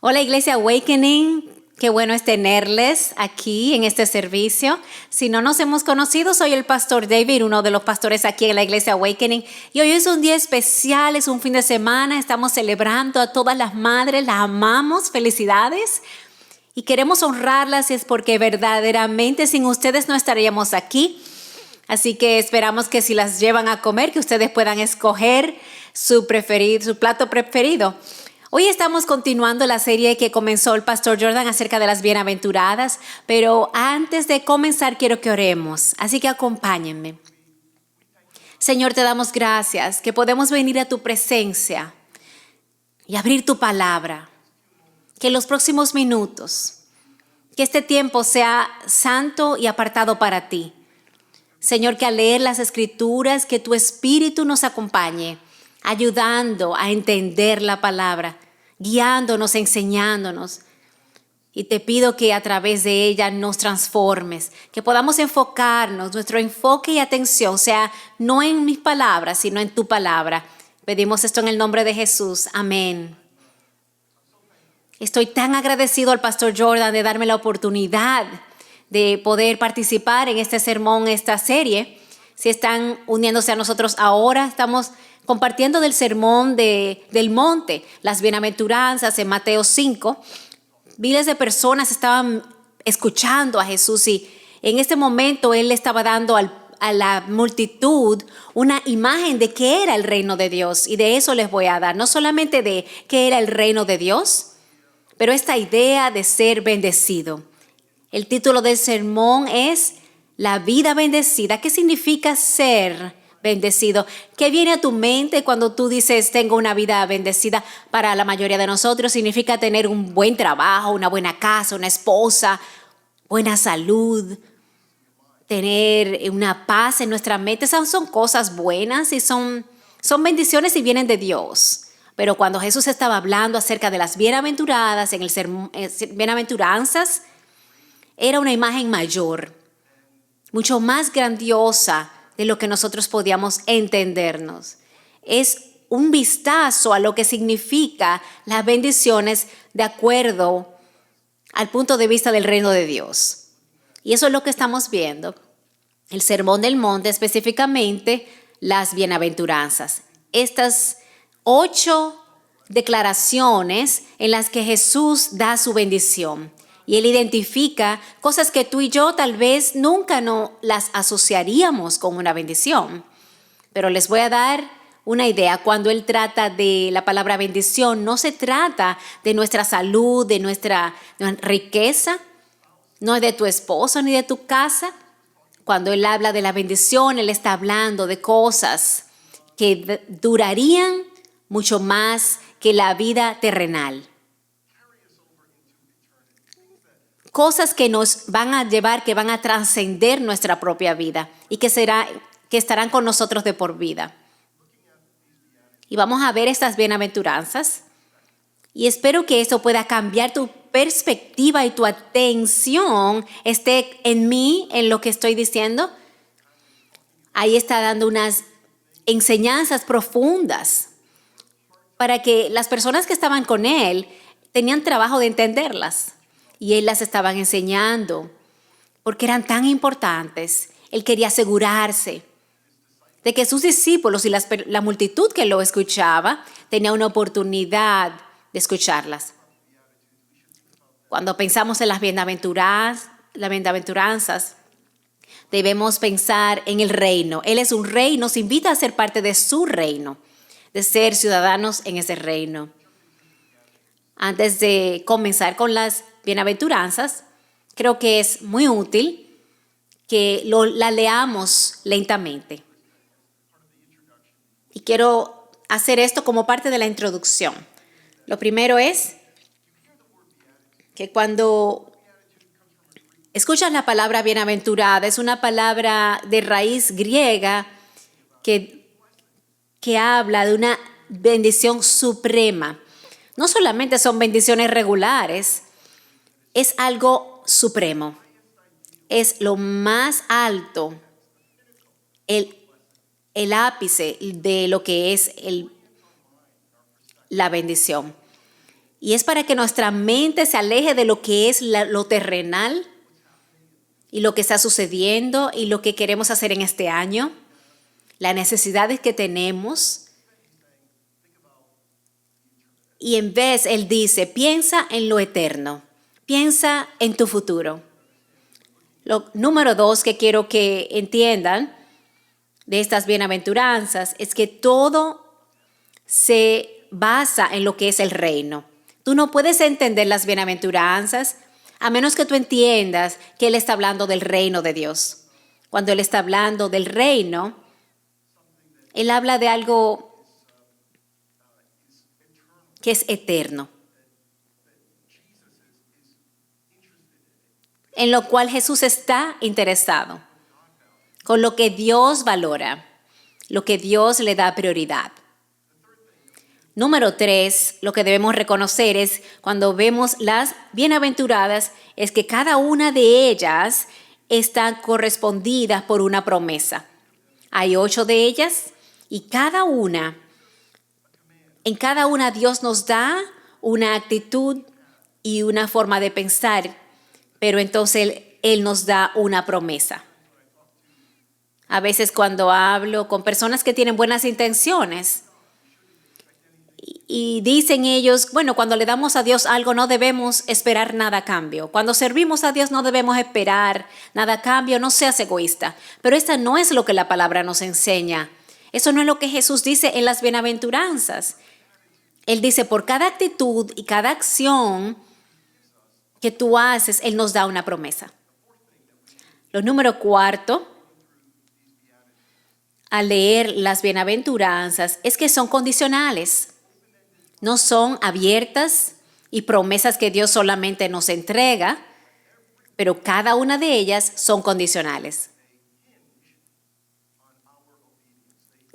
Hola Iglesia Awakening, qué bueno es tenerles aquí en este servicio. Si no nos hemos conocido, soy el pastor David, uno de los pastores aquí en la Iglesia Awakening. Y hoy es un día especial, es un fin de semana, estamos celebrando a todas las madres, las amamos, felicidades. Y queremos honrarlas y es porque verdaderamente sin ustedes no estaríamos aquí. Así que esperamos que si las llevan a comer, que ustedes puedan escoger su plato preferido. Hoy estamos continuando la serie que comenzó el pastor Jordan acerca de las bienaventuradas, pero antes de comenzar quiero que oremos, así que acompáñenme. Señor, te damos gracias que podemos venir a tu presencia y abrir tu palabra. Que en los próximos minutos, que este tiempo sea santo y apartado para ti. Señor, que al leer las Escrituras, que tu Espíritu nos acompañe, ayudando a entender la palabra, guiándonos, enseñándonos. Y te pido que a través de ella nos transformes, que podamos enfocarnos, nuestro enfoque y atención sea no en mis palabras, sino en tu palabra. Pedimos esto en el nombre de Jesús. Amén. Estoy tan agradecido al pastor Jordan de darme la oportunidad de poder participar en este sermón, esta serie. Si están uniéndose a nosotros ahora, estamos compartiendo del sermón del monte, las bienaventuranzas en Mateo 5. Miles de personas estaban escuchando a Jesús y en este momento Él le estaba dando a la multitud una imagen de qué era el reino de Dios. Y de eso les voy a dar, no solamente de qué era el reino de Dios, pero esta idea de ser bendecido. El título del sermón es La vida bendecida. ¿Qué significa ser bendecido? ¿Qué viene a tu mente cuando tú dices tengo una vida bendecida? Para la mayoría de nosotros significa tener un buen trabajo, una buena casa, una esposa, buena salud, tener una paz en nuestra mente. Esas son cosas buenas y son bendiciones y vienen de Dios. Pero cuando Jesús estaba hablando acerca de las bienaventuradas, en el sermón, bienaventuranzas, era una imagen mayor, mucho más grandiosa de lo que nosotros podíamos entendernos. Es un vistazo a lo que significa las bendiciones de acuerdo al punto de vista del reino de Dios. Y eso es lo que estamos viendo. El sermón del monte, específicamente las bienaventuranzas. Estas 8 declaraciones en las que Jesús da su bendición. Y Él identifica cosas que tú y yo tal vez nunca no las asociaríamos con una bendición. Pero les voy a dar una idea. Cuando Él trata de la palabra bendición, no se trata de nuestra salud, de nuestra riqueza, no es de tu esposo ni de tu casa. Cuando Él habla de la bendición, Él está hablando de cosas que durarían mucho más que la vida terrenal. Cosas que nos van a llevar, que van a trascender nuestra propia vida y que estarán con nosotros de por vida. Y vamos a ver estas bienaventuranzas y espero que eso pueda cambiar tu perspectiva y tu atención esté en mí, en lo que estoy diciendo. Ahí está dando unas enseñanzas profundas para que las personas que estaban con Él tenían trabajo de entenderlas. Y Él las estaban enseñando porque eran tan importantes. Él quería asegurarse de que sus discípulos y la multitud que lo escuchaba tenía una oportunidad de escucharlas. Cuando pensamos en las bienaventuranzas, debemos pensar en el reino. Él es un rey, nos invita a ser parte de su reino, de ser ciudadanos en ese reino. Antes de comenzar con las bienaventuranzas, creo que es muy útil que la leamos lentamente. Y quiero hacer esto como parte de la introducción. Lo primero es que cuando escuchas la palabra bienaventurada, es una palabra de raíz griega que habla de una bendición suprema. No solamente son bendiciones regulares, es algo supremo. Es lo más alto, el ápice de lo que es la bendición. Y es para que nuestra mente se aleje de lo que es lo terrenal y lo que está sucediendo y lo que queremos hacer en este año, las necesidades que tenemos. Y en vez, Él dice, piensa en lo eterno, piensa en tu futuro. Lo número 2 que quiero que entiendan de estas bienaventuranzas es que todo se basa en lo que es el reino. Tú no puedes entender las bienaventuranzas a menos que tú entiendas que Él está hablando del reino de Dios. Cuando Él está hablando del reino, Él habla de algo que es eterno, en lo cual Jesús está interesado, con lo que Dios valora, lo que Dios le da prioridad. Número 3, lo que debemos reconocer es cuando vemos las bienaventuradas, es que cada una de ellas están correspondidas por una promesa. Hay 8 de ellas y en cada una Dios nos da una actitud y una forma de pensar, pero entonces Él nos da una promesa. A veces cuando hablo con personas que tienen buenas intenciones y dicen ellos, bueno, cuando le damos a Dios algo no debemos esperar nada a cambio. Cuando servimos a Dios no debemos esperar nada a cambio, no seas egoísta. Pero esta no es lo que la palabra nos enseña. Eso no es lo que Jesús dice en las bienaventuranzas. Él dice, por cada actitud y cada acción que tú haces, Él nos da una promesa. Lo número 4, al leer las bienaventuranzas, es que son condicionales. No son abiertas y promesas que Dios solamente nos entrega, pero cada una de ellas son condicionales.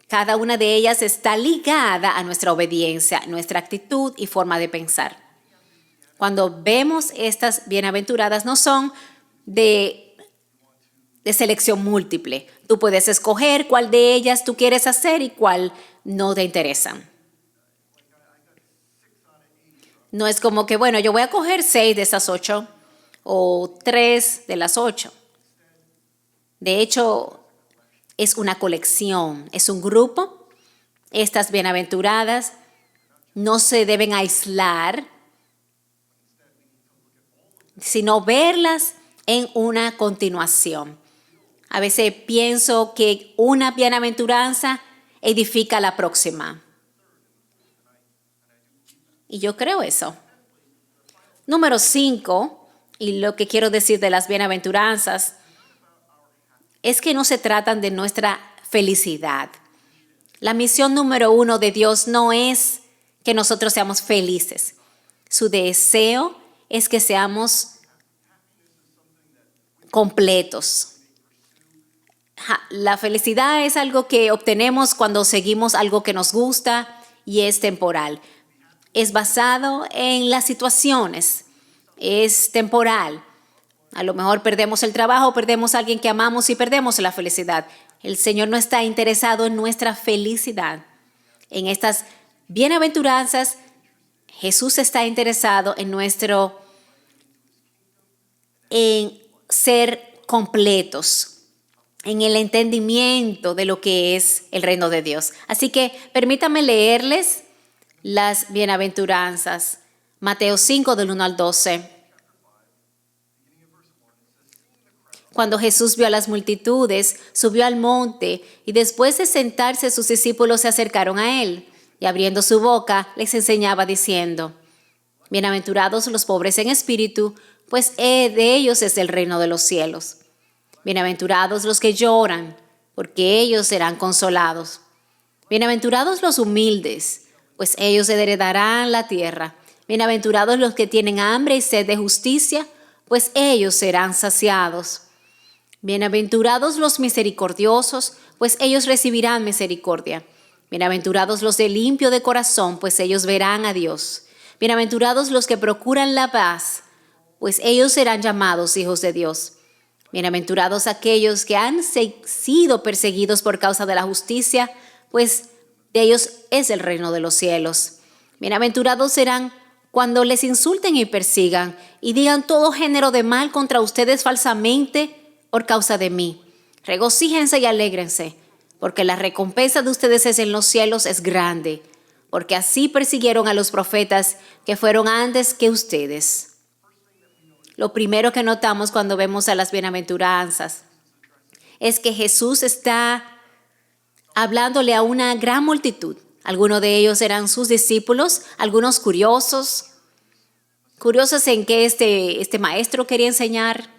Cada una de ellas está ligada a nuestra obediencia, nuestra actitud y forma de pensar. Cuando vemos estas bienaventuradas, no son de selección múltiple. Tú puedes escoger cuál de ellas tú quieres hacer y cuál no te interesan. No es como que, bueno, yo voy a coger 6 de esas 8 o 3 de las 8. De hecho, es una colección, es un grupo. Estas bienaventuradas no se deben aislar, sino verlas en una continuación. A veces pienso que una bienaventuranza edifica la próxima. Y yo creo eso. Número 5, y lo que quiero decir de las bienaventuranzas, es que no se tratan de nuestra felicidad. La misión número 1 de Dios no es que nosotros seamos felices. Su deseo es que seamos completos. La felicidad es algo que obtenemos cuando seguimos algo que nos gusta y es temporal. Es basado en las situaciones, es temporal. A lo mejor perdemos el trabajo, perdemos a alguien que amamos y perdemos la felicidad. El Señor no está interesado en nuestra felicidad. En estas bienaventuranzas, Jesús está interesado en ser completos, en el entendimiento de lo que es el reino de Dios. Así que permítanme leerles las bienaventuranzas. Mateo 5, del 1 al 12. Cuando Jesús vio a las multitudes, subió al monte y después de sentarse sus discípulos se acercaron a él y abriendo su boca les enseñaba diciendo, bienaventurados los pobres en espíritu, pues de ellos es el reino de los cielos. Bienaventurados los que lloran, porque ellos serán consolados. Bienaventurados los humildes, pues ellos heredarán la tierra. Bienaventurados los que tienen hambre y sed de justicia, pues ellos serán saciados. Bienaventurados los misericordiosos, pues ellos recibirán misericordia. Bienaventurados los de limpio de corazón, pues ellos verán a Dios. Bienaventurados los que procuran la paz, pues ellos serán llamados hijos de Dios. Bienaventurados aquellos que han sido perseguidos por causa de la justicia, pues de ellos es el reino de los cielos. Bienaventurados serán Cuando les insulten y persigan y digan todo género de mal contra ustedes falsamente por causa de mí, regocíjense y alégrense, porque la recompensa de ustedes en los cielos es grande, porque así persiguieron a los profetas que fueron antes que ustedes. Lo primero que notamos cuando vemos a las bienaventuranzas es que Jesús está hablándole a una gran multitud. Algunos de ellos eran sus discípulos, algunos curiosos en qué este maestro quería enseñar.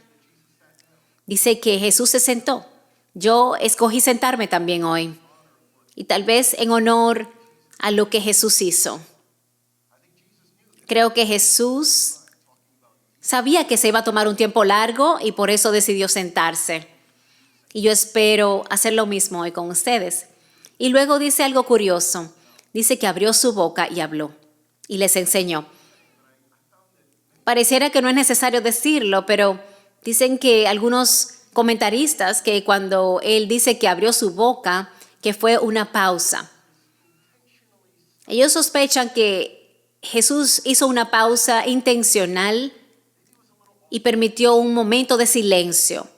Dice que Jesús se sentó. Yo escogí sentarme también hoy, y tal vez en honor a lo que Jesús hizo. Creo que Jesús sabía que se iba a tomar un tiempo largo y por eso decidió sentarse. Y yo espero hacer lo mismo hoy con ustedes. Y luego dice algo curioso. Dice que abrió su boca y habló y les enseñó. Pareciera que no es necesario decirlo, pero dicen que algunos comentaristas que cuando él dice que abrió su boca, que fue una pausa. Ellos sospechan que Jesús hizo una pausa intencional y permitió un momento de silencio.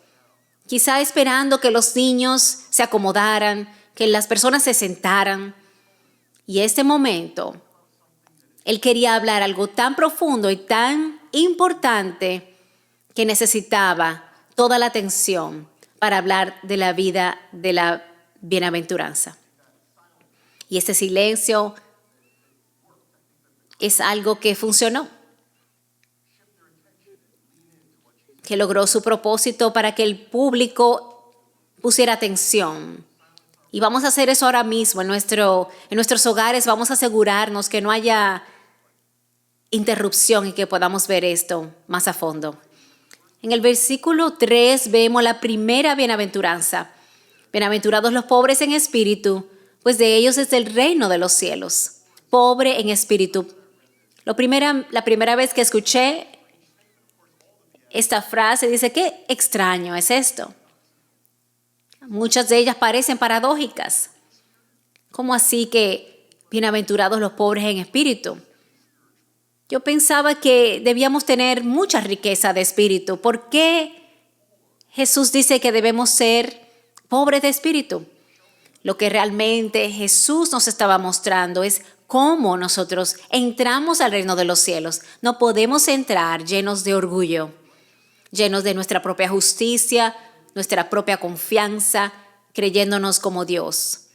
Quizá esperando que los niños se acomodaran, que las personas se sentaran. Y este momento, él quería hablar algo tan profundo y tan importante que necesitaba toda la atención para hablar de la vida de la bienaventuranza. Y este silencio es algo que funcionó, que logró su propósito para que el público pusiera atención. Y vamos a hacer eso ahora mismo en nuestros hogares. Vamos a asegurarnos que no haya interrupción y que podamos ver esto más a fondo. En el versículo 3 vemos la primera bienaventuranza. Bienaventurados los pobres en espíritu, pues de ellos es el reino de los cielos. Pobre en espíritu. La primera vez que escuché esta frase, dice, qué extraño es esto. Muchas de ellas parecen paradójicas. ¿Cómo así que bienaventurados los pobres en espíritu? Yo pensaba que debíamos tener mucha riqueza de espíritu. ¿Por qué Jesús dice que debemos ser pobres de espíritu? Lo que realmente Jesús nos estaba mostrando es cómo nosotros entramos al reino de los cielos. No podemos entrar llenos de orgullo, llenos de nuestra propia justicia, nuestra propia confianza, creyéndonos como Dios.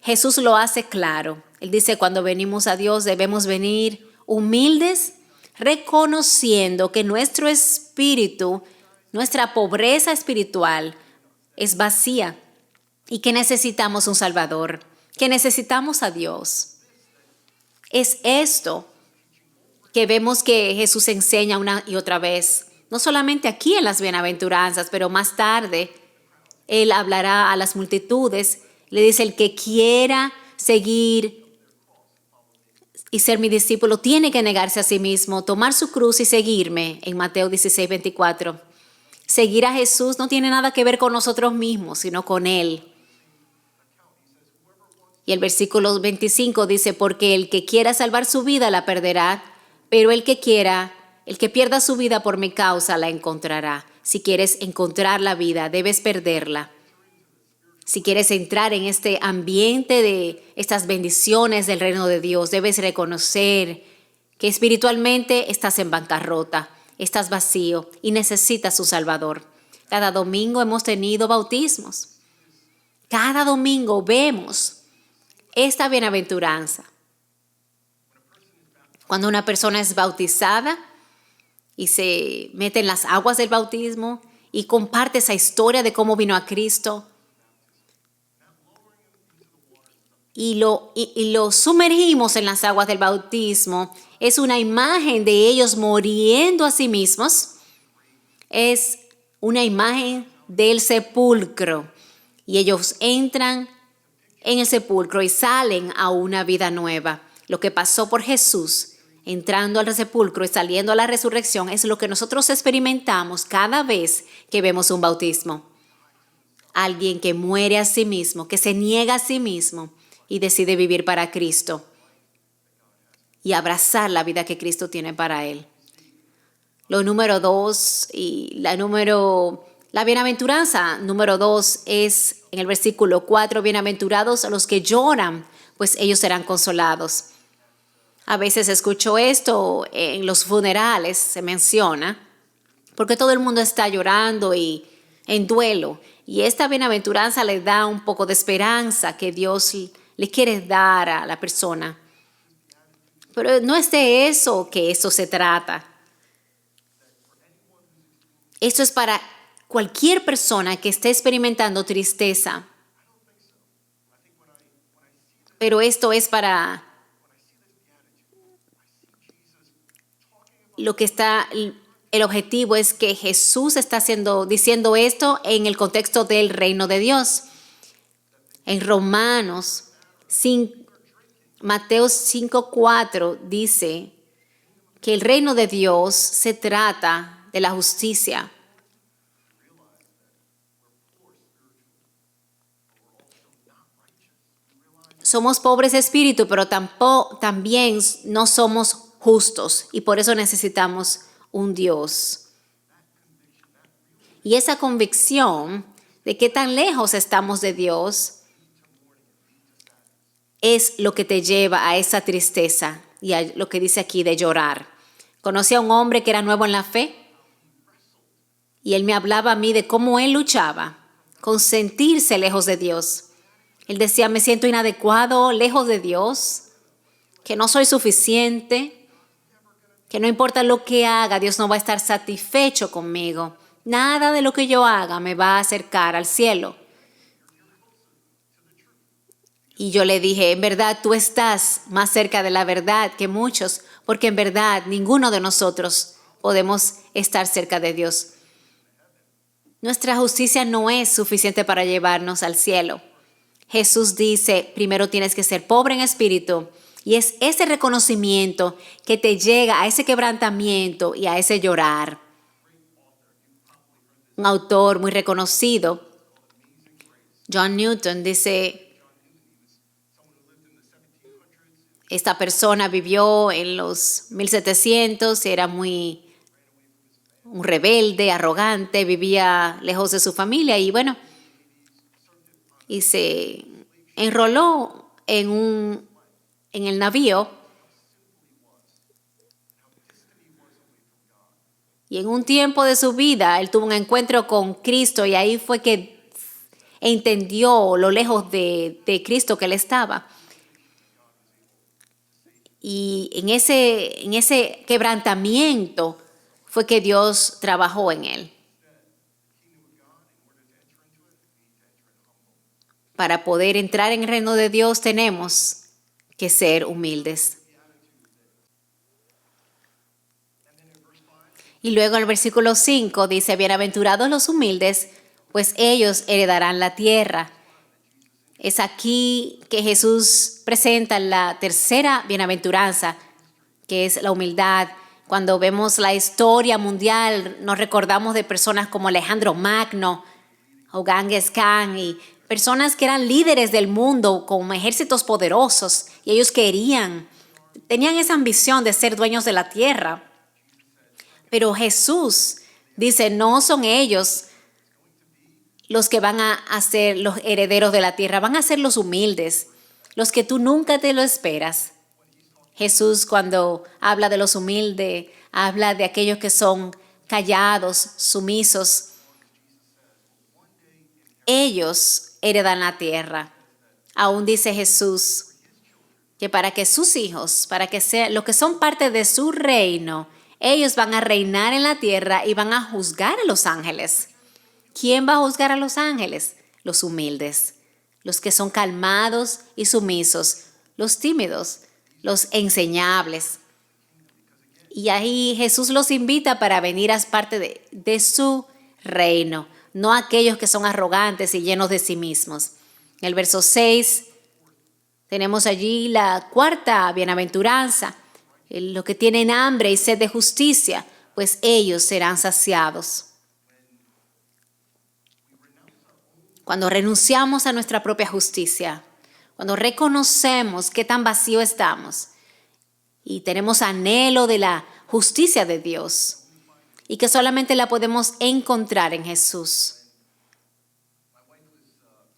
Jesús lo hace claro. Él dice, cuando venimos a Dios debemos venir humildes, reconociendo que nuestro espíritu, nuestra pobreza espiritual es vacía y que necesitamos un Salvador, que necesitamos a Dios. Es esto que vemos que Jesús enseña una y otra vez, no solamente aquí en las bienaventuranzas, pero más tarde Él hablará a las multitudes. Le dice, el que quiera seguir y ser mi discípulo tiene que negarse a sí mismo, tomar su cruz y seguirme, en Mateo 16:24. Seguir a Jesús no tiene nada que ver con nosotros mismos, sino con Él. Y el versículo 25 dice, porque el que quiera salvar su vida la perderá, pero el que pierda su vida por mi causa la encontrará. Si quieres encontrar la vida, debes perderla. Si quieres entrar en este ambiente de estas bendiciones del reino de Dios, debes reconocer que espiritualmente estás en bancarrota, estás vacío y necesitas un Salvador. Cada domingo hemos tenido bautismos. Cada domingo vemos esta bienaventuranza. Cuando una persona es bautizada y se mete en las aguas del bautismo y comparte esa historia de cómo vino a Cristo, y lo sumergimos en las aguas del bautismo, es una imagen de ellos muriendo a sí mismos, es una imagen del sepulcro, y ellos entran en el sepulcro y salen a una vida nueva. Lo que pasó por Jesús, entrando al sepulcro y saliendo a la resurrección, es lo que nosotros experimentamos cada vez que vemos un bautismo. Alguien que muere a sí mismo, que se niega a sí mismo y decide vivir para Cristo. y abrazar la vida que Cristo tiene para él. Lo número 2 y la bienaventuranza número 2 es en el versículo 4, bienaventurados los que lloran, pues ellos serán consolados. A veces escucho esto en los funerales, se menciona, porque todo el mundo está llorando y en duelo. Y esta bienaventuranza le da un poco de esperanza que Dios le quiere dar a la persona. Pero no es de eso que esto se trata. Esto es para cualquier persona que esté experimentando tristeza. Pero esto es para lo que está, el objetivo es que Jesús está diciendo esto en el contexto del reino de Dios. En Mateo 5:4 dice que el reino de Dios se trata de la justicia. Somos pobres de espíritu, pero también no somos justos y por eso necesitamos un Dios. Y esa convicción de qué tan lejos estamos de Dios es lo que te lleva a esa tristeza y a lo que dice aquí de llorar. Conocí a un hombre que era nuevo en la fe y él me hablaba a mí de cómo él luchaba con sentirse lejos de Dios. Él decía, me siento inadecuado, lejos de Dios, que no soy suficiente, que no importa lo que haga, Dios no va a estar satisfecho conmigo. Nada de lo que yo haga me va a acercar al cielo. Y yo le dije, en verdad tú estás más cerca de la verdad que muchos, porque en verdad ninguno de nosotros podemos estar cerca de Dios. Nuestra justicia no es suficiente para llevarnos al cielo. Jesús dice, primero tienes que ser pobre en espíritu, y es ese reconocimiento que te llega a ese quebrantamiento y a ese llorar. Un autor muy reconocido, John Newton, dice, esta persona vivió en los 1700, era un rebelde, arrogante, vivía lejos de su familia y bueno, y se enroló en el navío y en un tiempo de su vida él tuvo un encuentro con Cristo y ahí fue que entendió lo lejos de Cristo que él estaba. Y en ese quebrantamiento fue que Dios trabajó en él. Para poder entrar en el reino de Dios tenemos que ser humildes. Y luego el versículo 5 dice, bienaventurados los humildes, pues ellos heredarán la tierra. Es aquí que Jesús presenta la tercera bienaventuranza, que es la humildad. Cuando vemos la historia mundial, nos recordamos de personas como Alejandro Magno o Genghis Khan y personas que eran líderes del mundo con ejércitos poderosos y ellos tenían esa ambición de ser dueños de la tierra. Pero Jesús dice, no son ellos los que van a ser los herederos de la tierra, van a ser los humildes, los que tú nunca te lo esperas. Jesús cuando habla de los humildes, habla de aquellos que son callados, sumisos. Ellos heredan la tierra. Aún dice Jesús que para que sus hijos, para que sean los que son parte de su reino, ellos van a reinar en la tierra y van a juzgar a los ángeles. ¿Quién va a juzgar a los ángeles? Los humildes, los que son calmados y sumisos, los tímidos, los enseñables. Y ahí Jesús los invita para venir a parte de su reino, no aquellos que son arrogantes y llenos de sí mismos. En el verso 6 tenemos allí la cuarta bienaventuranza, los que tienen hambre y sed de justicia, pues ellos serán saciados. Cuando renunciamos a nuestra propia justicia, cuando reconocemos qué tan vacío estamos y tenemos anhelo de la justicia de Dios y que solamente la podemos encontrar en Jesús.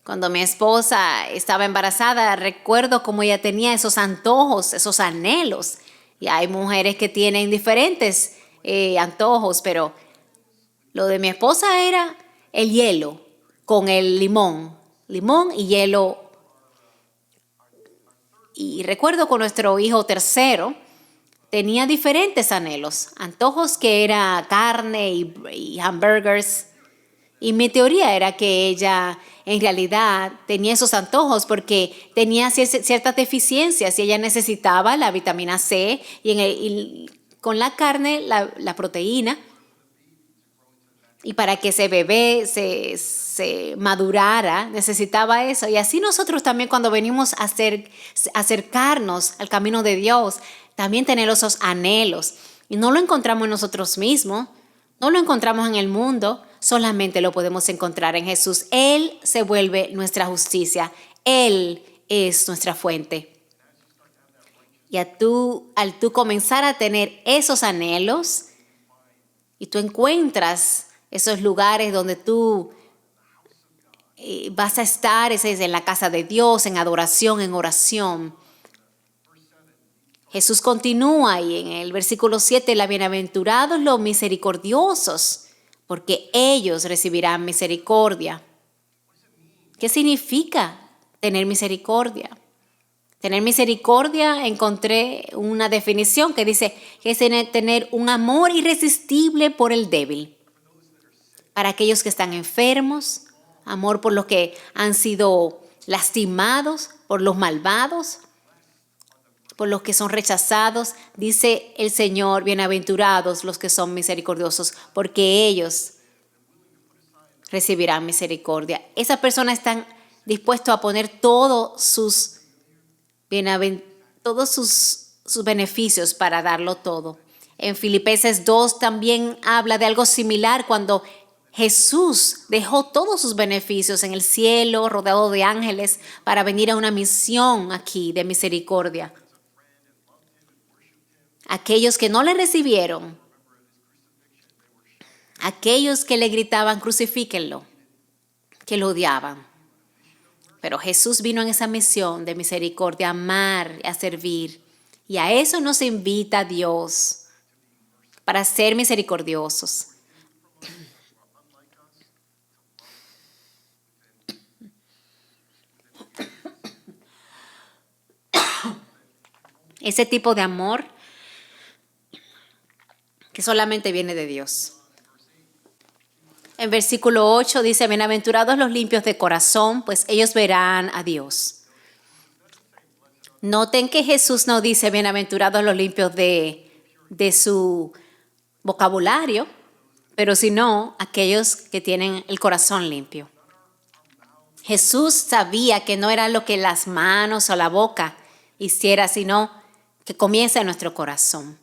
Cuando mi esposa estaba embarazada, recuerdo cómo ella tenía esos antojos, esos anhelos. Y hay mujeres que tienen diferentes antojos, pero lo de mi esposa era el hielo con el limón y hielo. Y recuerdo con nuestro hijo tercero, tenía diferentes antojos que era carne y hamburgers. Y mi teoría era que ella en realidad tenía esos antojos porque tenía ciertas deficiencias y ella necesitaba la vitamina C y con la carne la proteína. Y para que ese bebé se madurara, necesitaba eso. Y así nosotros también cuando venimos a acercarnos al camino de Dios, también tener esos anhelos. Y no lo encontramos en nosotros mismos, no lo encontramos en el mundo, solamente lo podemos encontrar en Jesús. Él se vuelve nuestra justicia. Él es nuestra fuente. Y al tú comenzar a tener esos anhelos y tú encuentras esos lugares donde tú vas a estar, ese es en la casa de Dios, en adoración, en oración. Jesús continúa y en el versículo 7, la bienaventurados los misericordiosos, porque ellos recibirán misericordia. ¿Qué significa tener misericordia? Tener misericordia, encontré una definición que dice que es tener un amor irresistible por el débil. Para aquellos que están enfermos, amor por los que han sido lastimados, por los malvados, por los que son rechazados. Dice el Señor, bienaventurados los que son misericordiosos, porque ellos recibirán misericordia. Esas personas están dispuestos a poner todos sus beneficios para darlo todo. En Filipenses 2 también habla de algo similar cuando Jesús dejó todos sus beneficios en el cielo, rodeado de ángeles, para venir a una misión aquí de misericordia. Aquellos que no le recibieron, aquellos que le gritaban, crucifíquenlo, que lo odiaban. Pero Jesús vino en esa misión de misericordia, a amar, a servir. Y a eso nos invita Dios, para ser misericordiosos. Ese tipo de amor que solamente viene de Dios. En versículo 8 dice, bienaventurados los limpios de corazón, pues ellos verán a Dios. Noten que Jesús no dice bienaventurados los limpios de su vocabulario, pero sino aquellos que tienen el corazón limpio. Jesús sabía que no era lo que las manos o la boca hiciera, sino que comienza en nuestro corazón.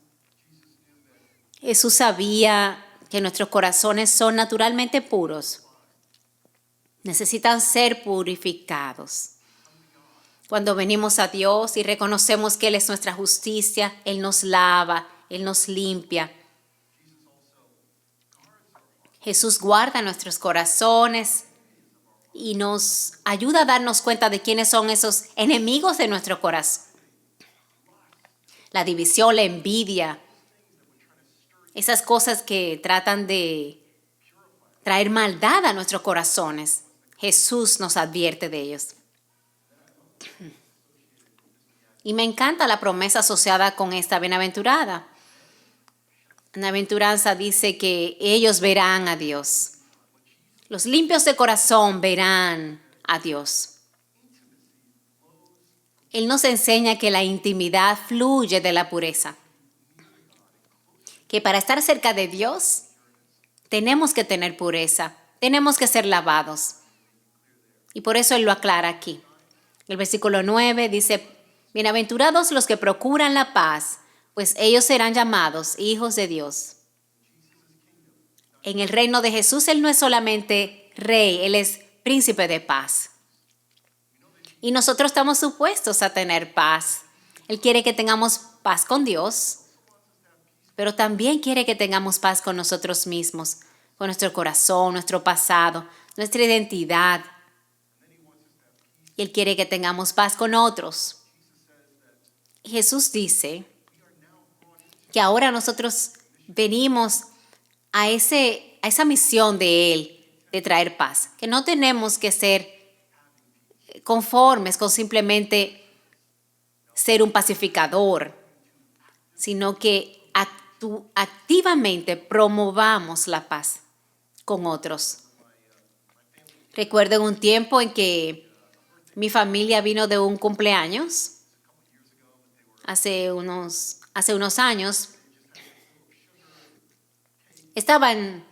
Jesús sabía que nuestros corazones son naturalmente puros. Necesitan ser purificados. Cuando venimos a Dios y reconocemos que Él es nuestra justicia, Él nos lava, Él nos limpia. Jesús guarda nuestros corazones y nos ayuda a darnos cuenta de quiénes son esos enemigos de nuestro corazón. La división, la envidia, esas cosas que tratan de traer maldad a nuestros corazones. Jesús nos advierte de ellos. Y me encanta la promesa asociada con esta bienaventurada. Bienaventuranza dice que ellos verán a Dios. Los limpios de corazón verán a Dios. Él nos enseña que la intimidad fluye de la pureza. Que para estar cerca de Dios tenemos que tener pureza, tenemos que ser lavados. Y por eso Él lo aclara aquí. El versículo 9 dice, bienaventurados los que procuran la paz, pues ellos serán llamados hijos de Dios. En el reino de Jesús Él no es solamente rey, Él es príncipe de paz. Y nosotros estamos supuestos a tener paz. Él quiere que tengamos paz con Dios, pero también quiere que tengamos paz con nosotros mismos, con nuestro corazón, nuestro pasado, nuestra identidad. Y Él quiere que tengamos paz con otros. Y Jesús dice que ahora nosotros venimos a esa misión de Él, de traer paz. Que no tenemos que ser conformes con simplemente ser un pacificador, sino que activamente promovamos la paz con otros. Recuerdo en un tiempo en que mi familia vino de un cumpleaños, hace unos años. Estaban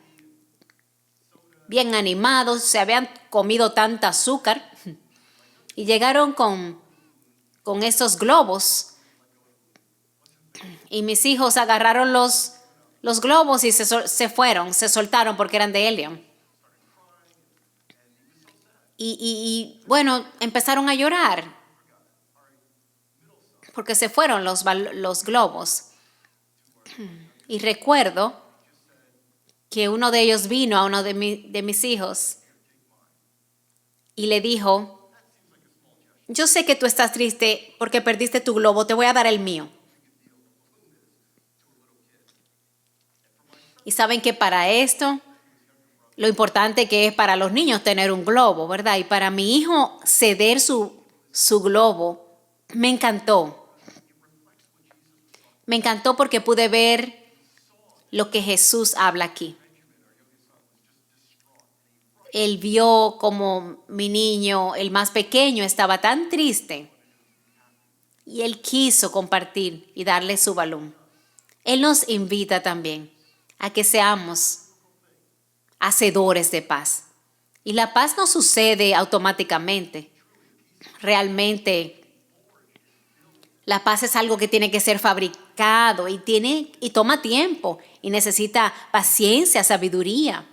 bien animados, se habían comido tanta azúcar y llegaron con esos globos. Y mis hijos agarraron los globos y se fueron, se soltaron porque eran de helio. Y bueno, empezaron a llorar porque se fueron los globos. Y recuerdo que uno de ellos vino a uno de mis hijos y le dijo: yo sé que tú estás triste porque perdiste tu globo, te voy a dar el mío. Y saben que para esto, lo importante que es para los niños tener un globo, ¿verdad? Y para mi hijo ceder su globo, me encantó. Me encantó porque pude ver lo que Jesús habla aquí. Él vio como mi niño, el más pequeño, estaba tan triste y él quiso compartir y darle su balón. Él nos invita también a que seamos hacedores de paz. Y la paz no sucede automáticamente. Realmente, la paz es algo que tiene que ser fabricado y toma tiempo y necesita paciencia, sabiduría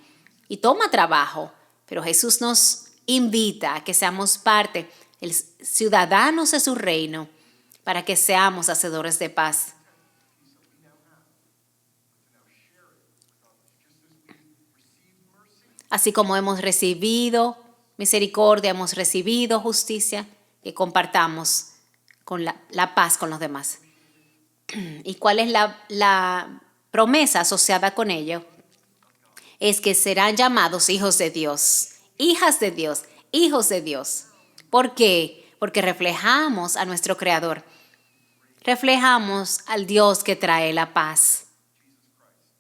y toma trabajo. Pero Jesús nos invita a que seamos parte, ciudadanos de su reino, para que seamos hacedores de paz. Así como hemos recibido misericordia, hemos recibido justicia, que compartamos con la paz con los demás. ¿Y cuál es la promesa asociada con ello? Es que serán llamados hijos de Dios, hijas de Dios, hijos de Dios. ¿Por qué? Porque reflejamos a nuestro Creador. Reflejamos al Dios que trae la paz,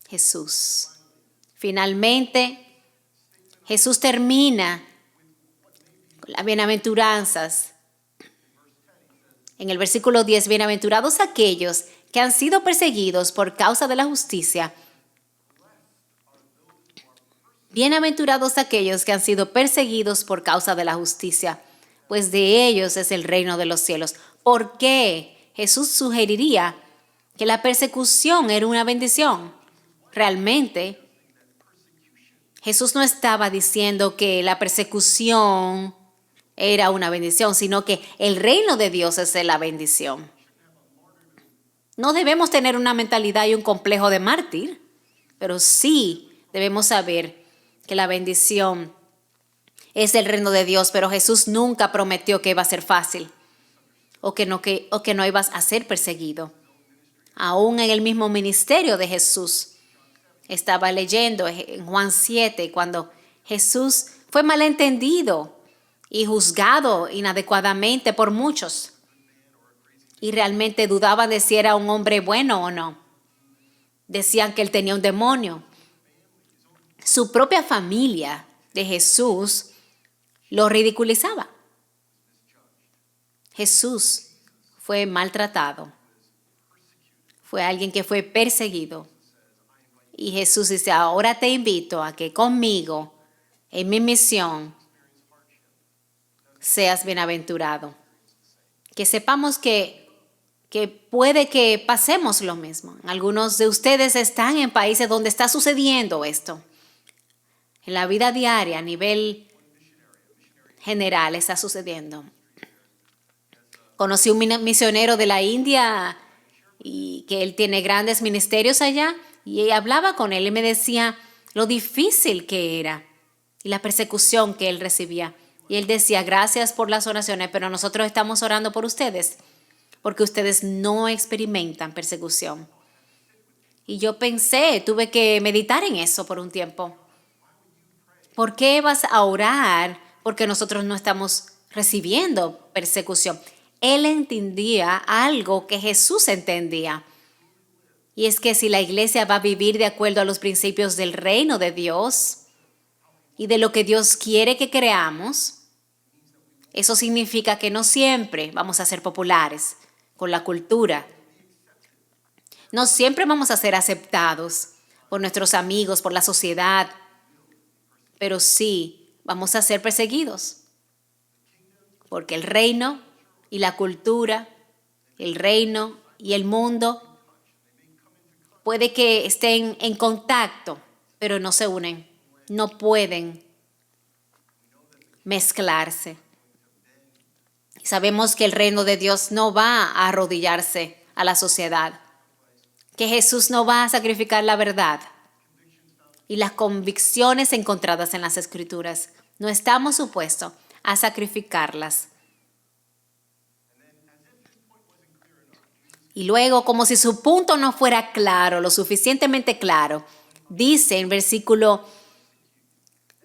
Jesús. Finalmente, Jesús termina con las bienaventuranzas. En el versículo 10, bienaventurados aquellos que han sido perseguidos por causa de la justicia. Bienaventurados aquellos que han sido perseguidos por causa de la justicia, pues de ellos es el reino de los cielos. ¿Por qué Jesús sugeriría que la persecución era una bendición? Realmente, Jesús no estaba diciendo que la persecución era una bendición, sino que el reino de Dios es la bendición. No debemos tener una mentalidad y un complejo de mártir, pero sí debemos saber que la bendición es el reino de Dios, pero Jesús nunca prometió que iba a ser fácil o que no ibas a ser perseguido. Aún en el mismo ministerio de Jesús, estaba leyendo en Juan 7, cuando Jesús fue malentendido y juzgado inadecuadamente por muchos. Y realmente dudaban de si era un hombre bueno o no. Decían que él tenía un demonio. Su propia familia de Jesús lo ridiculizaba. Jesús fue maltratado. Fue alguien que fue perseguido. Y Jesús dice, ahora te invito a que conmigo, en mi misión, seas bienaventurado. Que sepamos que puede que pasemos lo mismo. Algunos de ustedes están en países donde está sucediendo esto. En la vida diaria, a nivel general, está sucediendo. Conocí un misionero de la India y que él tiene grandes ministerios allá, y ella hablaba con él y me decía lo difícil que era y la persecución que él recibía. Y él decía, gracias por las oraciones, pero nosotros estamos orando por ustedes porque ustedes no experimentan persecución. Y yo pensé, tuve que meditar en eso por un tiempo. ¿Por qué vas a orar porque nosotros no estamos recibiendo persecución? Él entendía algo que Jesús entendía. Y es que si la iglesia va a vivir de acuerdo a los principios del reino de Dios y de lo que Dios quiere que creamos, eso significa que no siempre vamos a ser populares con la cultura. No siempre vamos a ser aceptados por nuestros amigos, por la sociedad, pero sí vamos a ser perseguidos. Porque el reino y la cultura, el reino y el mundo puede que estén en contacto, pero no se unen, no pueden mezclarse. Sabemos que el reino de Dios no va a arrodillarse a la sociedad, que Jesús no va a sacrificar la verdad y las convicciones encontradas en las Escrituras. No estamos supuestos a sacrificarlas. Y luego, como si su punto no fuera claro, lo suficientemente claro, dice en versículo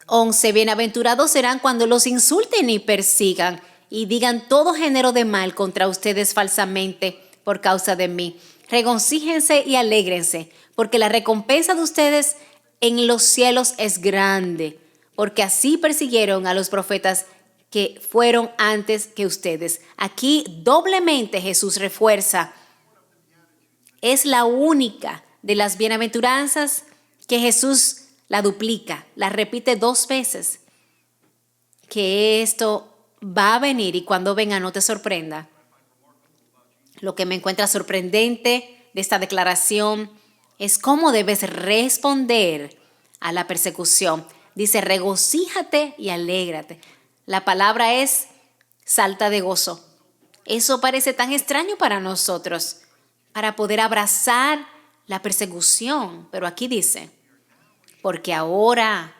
11, bienaventurados serán cuando los insulten y persigan y digan todo género de mal contra ustedes falsamente por causa de mí. Regocíjense y alégrense, porque la recompensa de ustedes en los cielos es grande, porque así persiguieron a los profetas que fueron antes que ustedes. Aquí doblemente Jesús refuerza. Es la única de las bienaventuranzas que Jesús la duplica, la repite 2 veces. Que esto va a venir y cuando venga no te sorprenda. Lo que me encuentra sorprendente de esta declaración es cómo debes responder a la persecución. Dice, regocíjate y alégrate. La palabra es salta de gozo. Eso parece tan extraño para nosotros, para poder abrazar la persecución. Pero aquí dice, porque ahora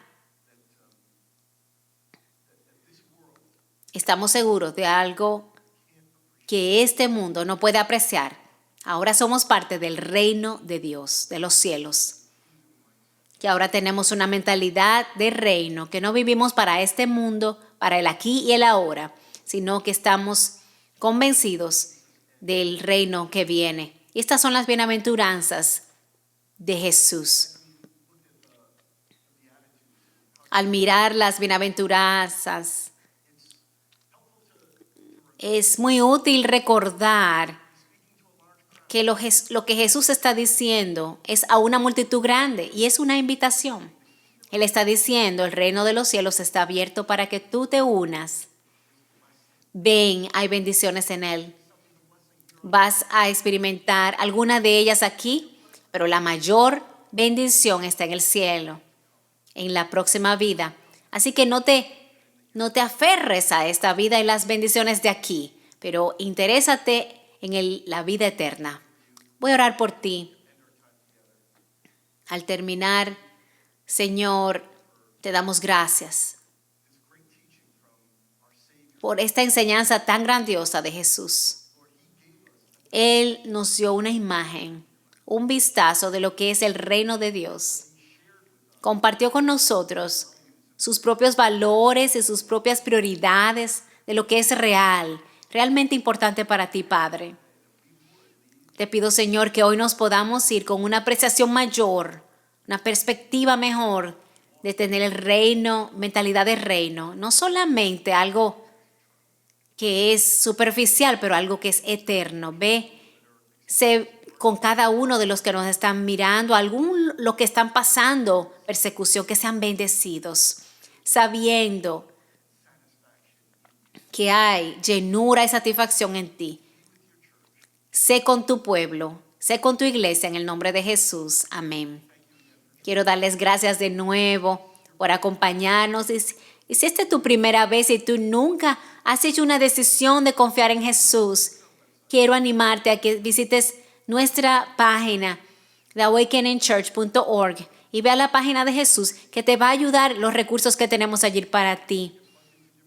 estamos seguros de algo que este mundo no puede apreciar. Ahora somos parte del reino de Dios, de los cielos. Que ahora tenemos una mentalidad de reino, que no vivimos para este mundo, para el aquí y el ahora, sino que estamos convencidos del reino que viene. Y estas son las bienaventuranzas de Jesús. Al mirar las bienaventuranzas, es muy útil recordar que lo que Jesús está diciendo es a una multitud grande y es una invitación. Él está diciendo, el reino de los cielos está abierto para que tú te unas. Ven, hay bendiciones en él. Vas a experimentar alguna de ellas aquí, pero la mayor bendición está en el cielo, en la próxima vida. Así que no te aferres a esta vida y las bendiciones de aquí, pero interésate en la vida eterna. Voy a orar por ti. Al terminar, Señor, te damos gracias por esta enseñanza tan grandiosa de Jesús. Él nos dio una imagen, un vistazo de lo que es el reino de Dios. Compartió con nosotros sus propios valores y sus propias prioridades de lo que es real, realmente importante para ti, Padre. Te pido, Señor, que hoy nos podamos ir con una apreciación mayor, una perspectiva mejor de tener el reino, mentalidad de reino, no solamente algo que es superficial, pero algo que es eterno. Sé con cada uno de los que nos están mirando, lo que están pasando, persecución, que sean bendecidos, sabiendo que hay llenura y satisfacción en ti. Sé con tu pueblo, sé con tu iglesia en el nombre de Jesús. Amén. Quiero darles gracias de nuevo por acompañarnos. Y si esta es tu primera vez y tú nunca has hecho una decisión de confiar en Jesús, quiero animarte a que visites nuestra página de awakeningchurch.org y ve a la página de Jesús, que te va a ayudar los recursos que tenemos allí para ti.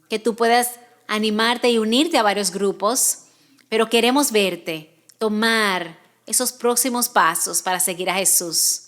Que tú puedas animarte y unirte a varios grupos, pero queremos verte tomar esos próximos pasos para seguir a Jesús.